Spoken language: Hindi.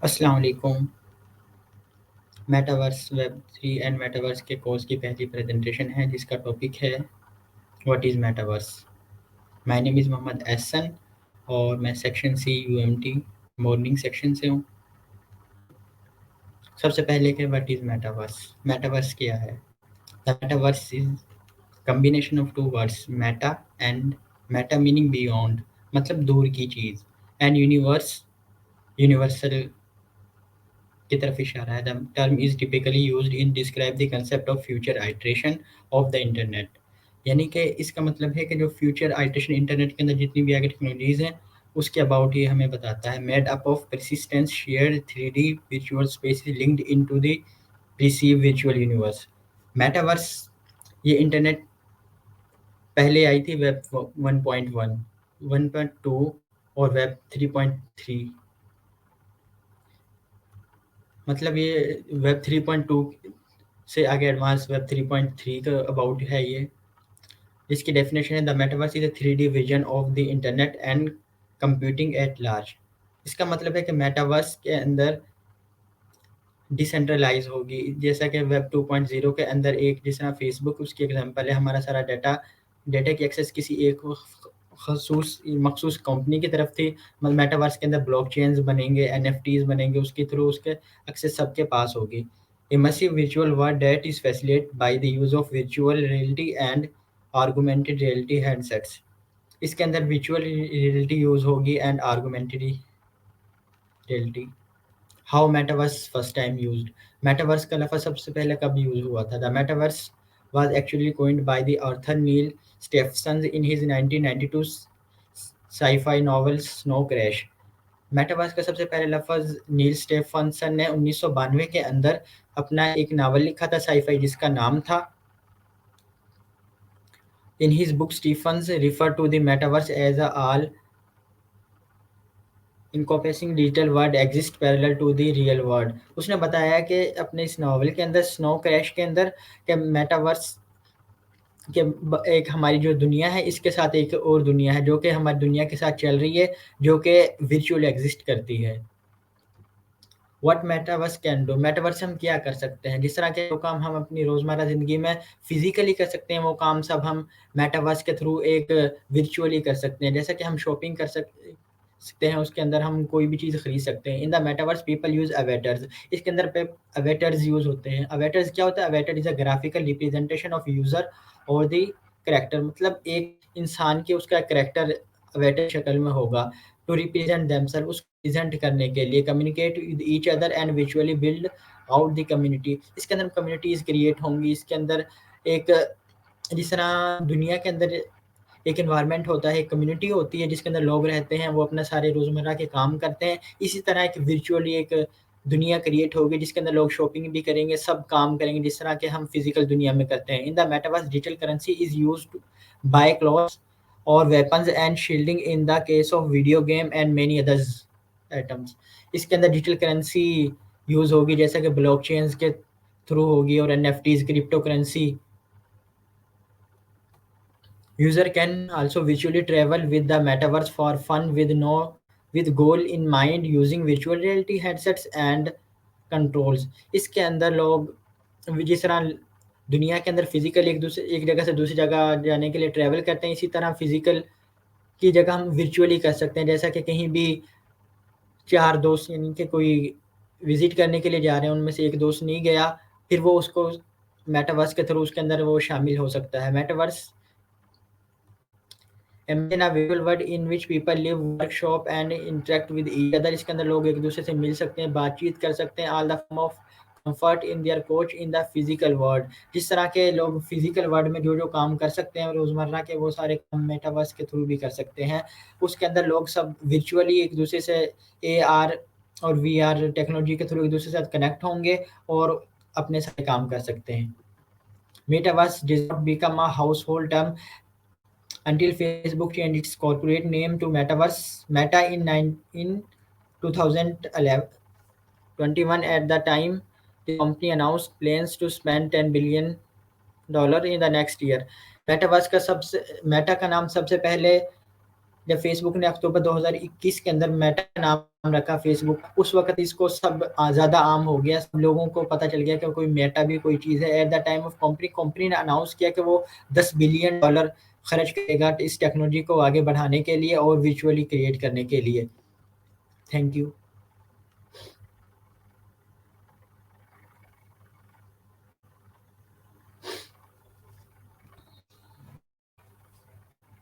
अस्सलाम वालेकुम। मेटावर्स वेब 3 एंड मेटावर्स के कोर्स की पहली प्रेजेंटेशन है जिसका टॉपिक है what is metaverse. My name is Mohammad Ehsan और मैं section C UMT morning section से हूँ। सबसे पहले कि व्हाट इज़ मेटावर्स। मेटावर्स क्या है? The metaverse is combination of two words meta and meta meaning beyond, मतलब दूर की चीज़, एंड यूनिवर्स यूनिवर्सल की तरफ इशारा है। The term is typically used in describe the concept of future iteration of the internet. यानी कि इसका मतलब है कि जो फ्यूचर आइट्रेशन इंटरनेट के अंदर जितनी भी आगे टेक्नोलॉजीज हैं उसके अबाउट ये हमें बताता है। Made up of persistence shared 3D visual space linked into the perceived virtual universe. Metaverse ये इंटरनेट पहले आई थी वेब 1.1, 1.2 और वेब 3.3। मतलब ये वेब 3.2 से आगे एडवांस वेब 3.3 का अबाउट है ये। इसकी डेफिनेशन है the metaverse is a 3D vision of the internet and computing at large. इसका मतलब है कि मेटावर्स के अंदर डिसेंट्रलाइज होगी, जैसा कि वेब 2.0 के अंदर एक जिस तरह फेसबुक उसकी एग्जांपल है। हमारा सारा डाटा डाटा की एक्सेस किसी एक खसूस मखसूस कंपनी की तरफ थी। मेटावर्स के अंदर ब्लॉकचेन्स बनेंगे, एनएफटीज बनेंगे, उसके थ्रू उसके एक्सेस सबके पास होगी। Immersive visual world that is facilitated by the use of virtual reality and augmented reality headsets. इसके अंदर वर्चुअल रियलिटी यूज होगी and augmented reality. How metaverse first time used. Metaverse का लफ्ज़ सबसे पहले कब यूज हुआ था? The metaverse was actually coined by the author Neil Stephenson in his 1992 sci-fi novel Snow Crash। Metaverse का सबसे पहले लफ्ज़ नील स्टेफनसन ने 1992 के अंदर अपना एक नावल लिखा था साई-फाई जिसका नाम था। In his book, Stephens referred to the metaverse as a all encompassing digital world exist parallel to the real world। उसने बताया कि अपने इस नावल के अंदर स्नो क्रैश के अंदर के मेटावर्स के एक हमारी जो दुनिया है इसके साथ एक और दुनिया है जो कि हमारी दुनिया के साथ चल रही है, जो कि वर्चुअल एग्जिस्ट करती है। What metaverse can do. Metaverse से हम क्या कर सकते हैं? जिस तरह के वो काम हम अपनी रोज़मर्रा ज़िंदगी में फिजिकली कर सकते हैं वो काम सब हम मेटावर्स के थ्रू एक वर्चुअली कर सकते हैं। जैसा कि हम शॉपिंग कर सकते हैं, उसके अंदर हम कोई भी चीज़ खरीद सकते हैं। In the metaverse people use avatars. इसके अंदर पे अवेटर्स यूज़ होते हैं। अवेटर्स क्या होता है? Avatar is a graphical representation of user और द करैक्टर, मतलब एक इंसान के उसका करैक्टर अवेटर शक्ल में होगा। टू रिप्रेजेंट देमसेल्फ, उसको प्रेजेंट करने के लिए, communicate with each other and visually build out the community. इसके अंदर कम्युनिटीज़ क्रिएट होंगी। इसके अंदर एक जिस तरह दुनिया के अंदर एक एनवायरनमेंट होता है, एक कम्युनिटी होती है जिसके अंदर लोग रहते हैं, वो अपना सारे रोज़मर्रा के काम करते हैं। इसी तरह एक वर्चुअली एक दुनिया क्रिएट होगी जिसके अंदर लोग शॉपिंग भी करेंगे, सब काम करेंगे जिस तरह के हम फिजिकल दुनिया में करते हैं। In the metaverse digital currency is used to buy clothes और weapons and shielding in the case of video game and many others items. इसके अंदर डिजिटल करेंसी यूज़ होगी जैसा कि ब्लॉकचेन्स के थ्रू होगी और NFTs crypto currency. User can also virtually travel with the metaverse for fun with goal in mind using virtual reality headsets and controls। इसके अंदर लोग जिस तरह दुनिया के अंदर फिजिकल एक जगह से दूसरी जगह जाने के लिए ट्रैवल करते हैं, इसी तरह फिजिकल की जगह हम वर्चुअली कर सकते हैं। जैसा कि कहीं भी 4 दोस्त यानी कि कोई विज़िट करने के लिए जा रहे हैं, उनमें से एक दोस्त नहीं गया, फिर वो उसको मेटावर्स के थ्रू उसके अंदर वो शामिल हो सकता है। Metaverse imagine a visual world in which people live, work, shop and interact with each other. इसके अंदर लोग एक दूसरे से मिल सकते हैं, बातचीत कर सकते हैं। All the form of comfort in their coach in the physical world. जिस तरह के लोग फिजिकल वर्ल्ड में जो जो काम कर सकते हैं रोज़मर्रा के, वो सारे काम मेटावर्स के थ्रू भी कर सकते हैं। उसके अंदर लोग सब वर्चुअली एक दूसरे से एआर और वीआर टेक्नोलॉजी के थ्रू एक दूसरे के साथ कनेक्ट होंगे और अपने सारे काम कर सकते हैं। Metaverse did not become a household term until Facebook changed its corporate name to Metaverse Meta in 2011 21। At the time, the company announced plans to spend $10 billion in the next year। Metaverse का सबसे मेटा का नाम सबसे पहले जब फेसबुक ने अक्टूबर 2021 के अंदर मेटा नाम रखा फेसबुक, उस वक़्त इसको सब ज़्यादा आम हो गया, सब लोगों को पता चल गया कि कोई मेटा भी कोई चीज़ है। At the time of company ने अनाउंस किया कि वो $10 बिलियन खर्च करेगा इस टेक्नोलॉजी को आगे बढ़ाने के लिए और वर्चुअली क्रिएट करने के लिए। Thank you.